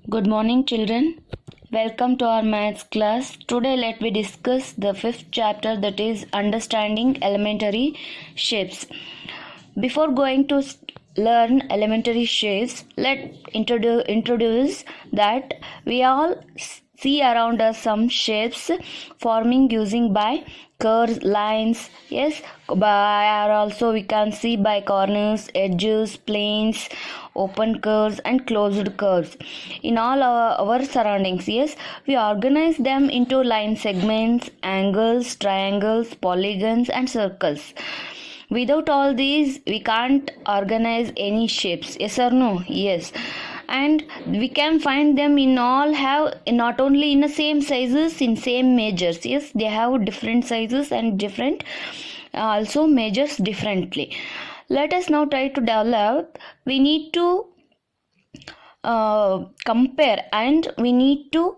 Good morning, children. Welcome to our maths class. Today, let me discuss the fifth chapter, that is understanding elementary shapes. Before going to learn elementary shapes, let introduce that we all see around us some shapes forming using by curves, lines, yes, by, or also we can see by corners, edges, planes, open curves and closed curves in all our surroundings. Yes, we organize them into line segments, angles, triangles, polygons and circles. Without all these, we can't organize any shapes. Yes or no? Yes. And we can find them in all have not only in the same sizes, in same measures. Yes, they have different sizes and different also measures differently. Let us now try to develop. We need to compare and we need to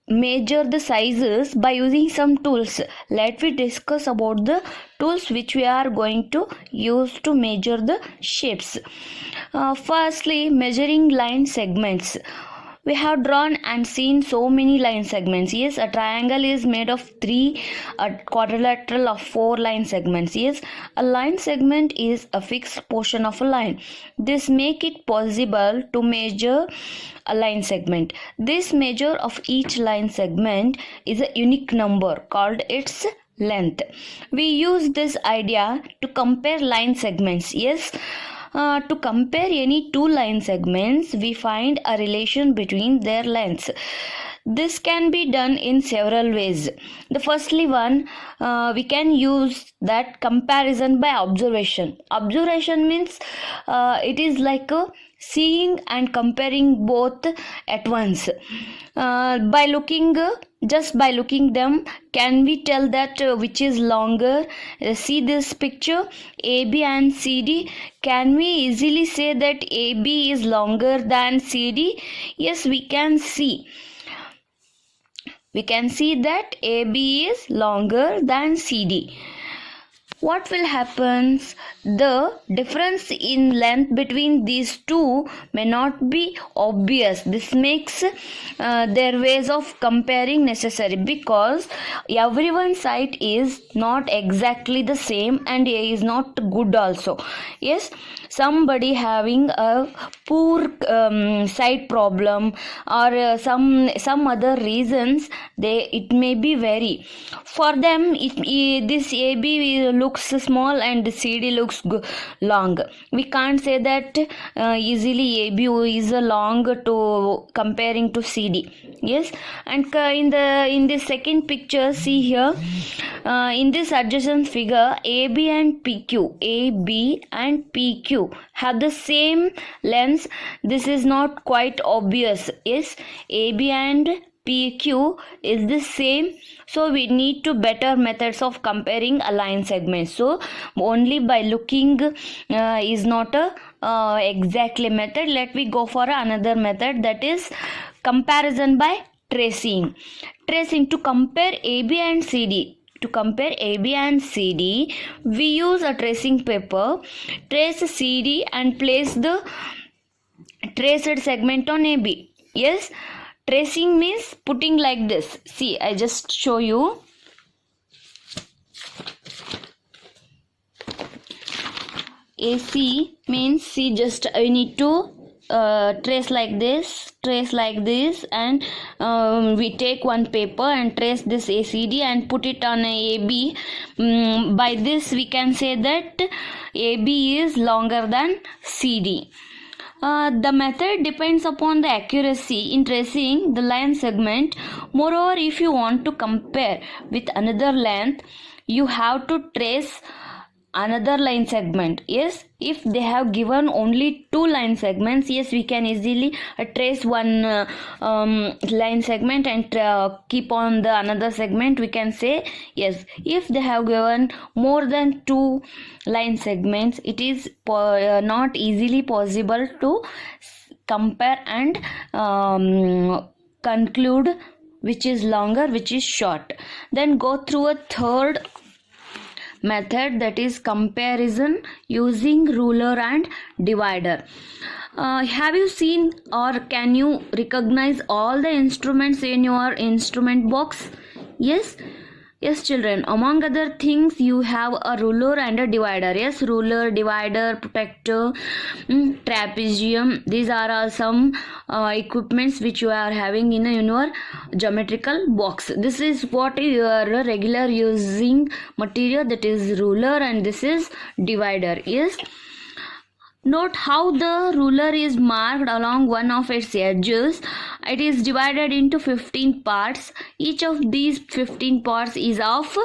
measure the sizes by using some tools. Let me discuss about the tools which we are going to use to measure the shapes. Firstly, measuring line segments. We have drawn and seen so many line segments. Yes, a triangle is made of 3, a quadrilateral of 4 line segments. Yes, a line segment is a fixed portion of a line. This make it possible to measure a line segment. This measure of each line segment is a unique number called its length. We use this idea to compare line segments. Yes, to compare any two line segments, we find a relation between their lengths. This can be done in several ways. The firstly one, we can use that comparison by observation. Observation means it is like seeing and comparing both at once. By looking them, can we tell that which is longer? See this picture, AB and CD. Can we easily say that AB is longer than CD? Yes, we can see. We can see that AB is longer than CD. What will happen? The difference in length between these two may not be obvious. This makes their ways of comparing necessary, because everyone's sight is not exactly the same and is not good also. Yes, somebody having a poor sight problem or some other reasons, it may be vary. For them, this AB looks small and CD looks long. We can't say that easily AB is long to comparing to CD. Yes, and in the second picture, see here, in this adjacent figure, AB and PQ have the same lengths. This is not quite obvious. Yes, AB and PQ is the same, so we need to better methods of comparing a line segment. So only by looking is not a exactly method. Let me go for another method, that is comparison by tracing. To compare AB and CD. To compare AB and CD, we use a tracing paper, trace CD and place the traced segment on AB. Yes, tracing means putting like this. See, I just show you. AC means, see, just I need to trace like this, and we take one paper and trace this ACD and put it on a AB. By this we can say that AB is longer than CD. The method depends upon the accuracy in tracing the line segment. Moreover, if you want to compare with another length, you have to trace another line segment. Yes, if they have given only two line segments, yes, we can easily trace one line segment and keep on the another segment. We can say yes. If they have given more than two line segments, it is not easily possible to compare and conclude which is longer, which is short. Then go through a third method, that is comparison using ruler and divider. Have you seen or can you recognize all the instruments in your instrument box? Yes. Yes, children, among other things, you have a ruler and a divider. Yes, ruler, divider, protector, trapezium. These are all some equipments which you are having in your geometrical box. This is what your regular using material, that is ruler, and this is divider. Yes. Note how the ruler is marked along one of its edges. It is divided into 15 parts. Each of these 15 parts is of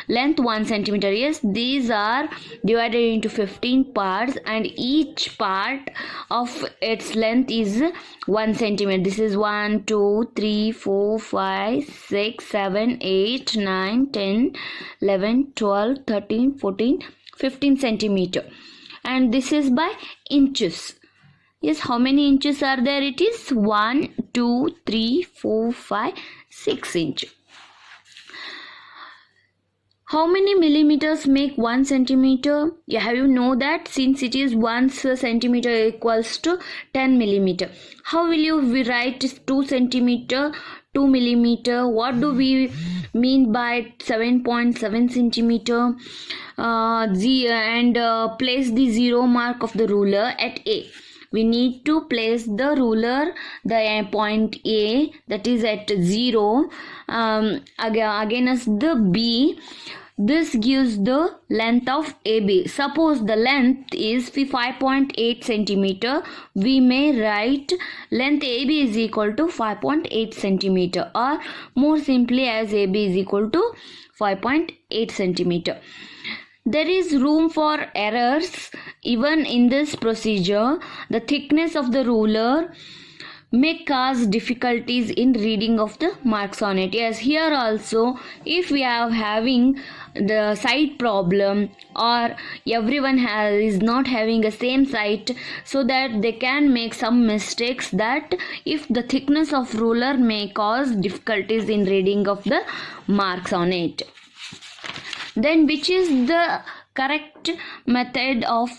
length 1 centimeter. Yes, these are divided into 15 parts and each part of its length is 1 centimeter. This is 1, 2, 3, 4, 5, 6, 7, 8, 9, 10, 11, 12, 13, 14, 15 centimeter. And this is by inches. Yes, how many inches are there? It is 1, 2, 3, 4, 5, 6 inch. How many millimeters make 1 centimeter? Yeah, have you know that since it is 1 centimeter equals to 10 millimeter. How will you write 2 centimeter, 2 millimeter? What do we mean by 7.7 centimeter? Place the zero mark of the ruler at A. We need to place the ruler, the point A, that is at 0, against the B. This gives the length of AB. Suppose the length is 5.8 centimeter. We may write length AB is equal to 5.8 centimeter, or more simply as AB is equal to 5.8 centimeter. There is room for errors even in this procedure. The thickness of the ruler may cause difficulties in reading of the marks on it. Yes, here also if we are having the sight problem or everyone is not having a same sight, so that they can make some mistakes, that if the thickness of ruler may cause difficulties in reading of the marks on it. Then which is the correct method of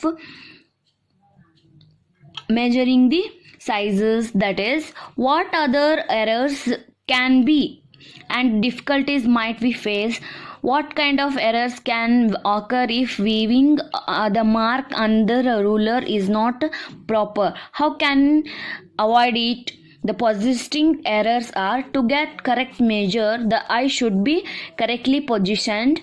measuring the sizes? That is, what other errors can be and difficulties might we face? What kind of errors can occur if weaving the mark under a ruler is not proper? How can avoid it? The persisting errors are: to get correct measure, the eye should be correctly positioned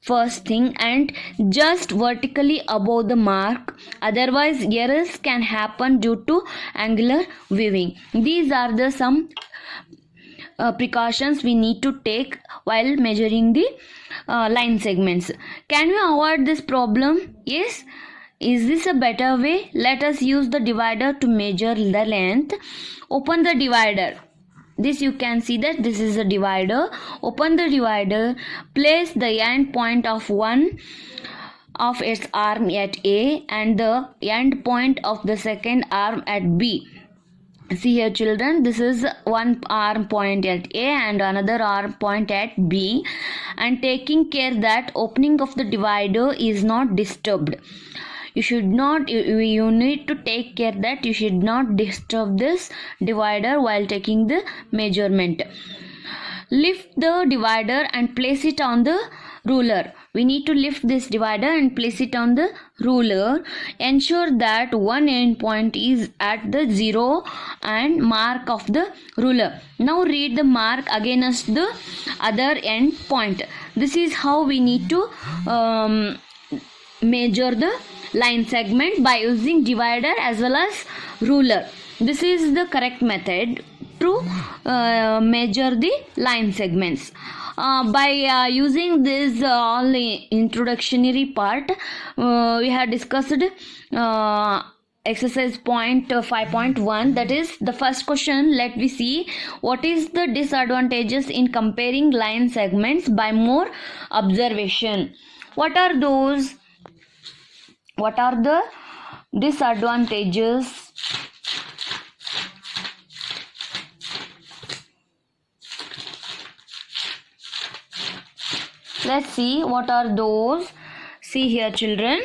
first thing and just vertically above the mark, otherwise errors can happen due to angular weaving. These are the some precautions we need to take while measuring the line segments. Can we avoid this problem? Yes. Is this a better way? Let us use the divider to measure the length. Open the divider. This you can see that this is a divider. Open the divider. Place the end point of one of its arm at A and the end point of the second arm at B. See here children, this is one arm point at A and another arm point at B, and taking care that opening of the divider is not disturbed. You need to take care that you should not disturb this divider while taking the measurement. Lift the divider and place it on the ruler. We need to lift this divider and place it on the ruler. Ensure that one end point is at the 0 and mark of the ruler. Now read the mark against the other end point. This is how we need to measure the line segment by using divider as well as ruler. This is the correct method to measure the line segments. By using this all introductory part, we have discussed exercise point 5.1, that is the first question. Let me see what is the disadvantages in comparing line segments by more observation. What are those? What are the disadvantages? Let's see what are those. See here, children.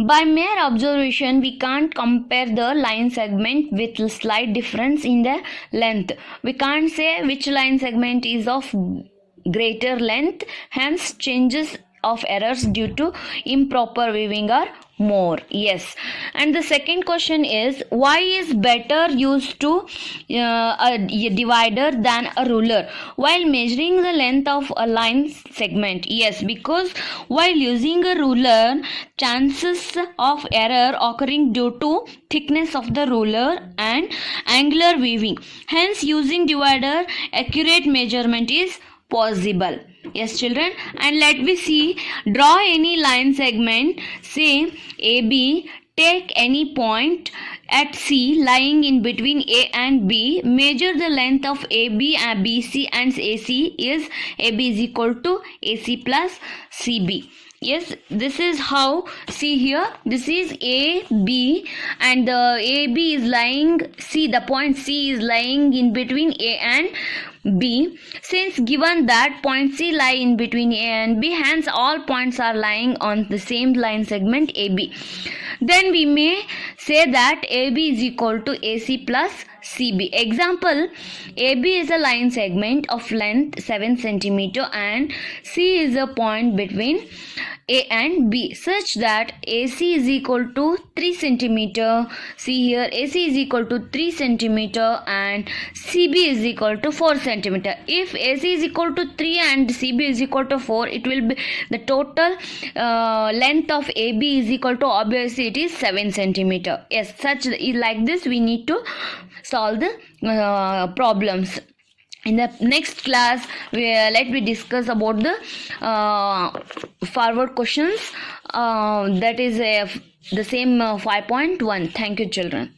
By mere observation, we can't compare the line segment with slight difference in the length. We can't say which line segment is of greater length, hence changes of errors due to improper weaving are more. Yes. And the second question is, why is better used to a divider than a ruler while measuring the length of a line segment? Yes, because while using a ruler, chances of error occurring due to thickness of the ruler and angular weaving. Hence, using divider, accurate measurement is possible. Yes, children. And let me see, draw any line segment, say AB, take any point at C lying in between A and B, measure the length of AB and BC and AC is AB is equal to AC plus CB. Yes, this is how, see here, this is A, B, and the AB is lying, C, the point C is lying in between A and B. Since given that point C lie in between A and B, hence all points are lying on the same line segment AB. Then we may say that AB is equal to AC plus CB. Example, AB is a line segment of length 7 cm and C is a point between A and B, such that AC is equal to 3 cm. See here, AC is equal to 3 cm and CB is equal to 4 cm. If AC is equal to 3 and CB is equal to 4, it will be the total length of AB is equal to, obviously it is 7 cm. Yes, such like this we need to solve the problems. In the next class, let me discuss about the forward questions. That is the same 5.1. Thank you, children.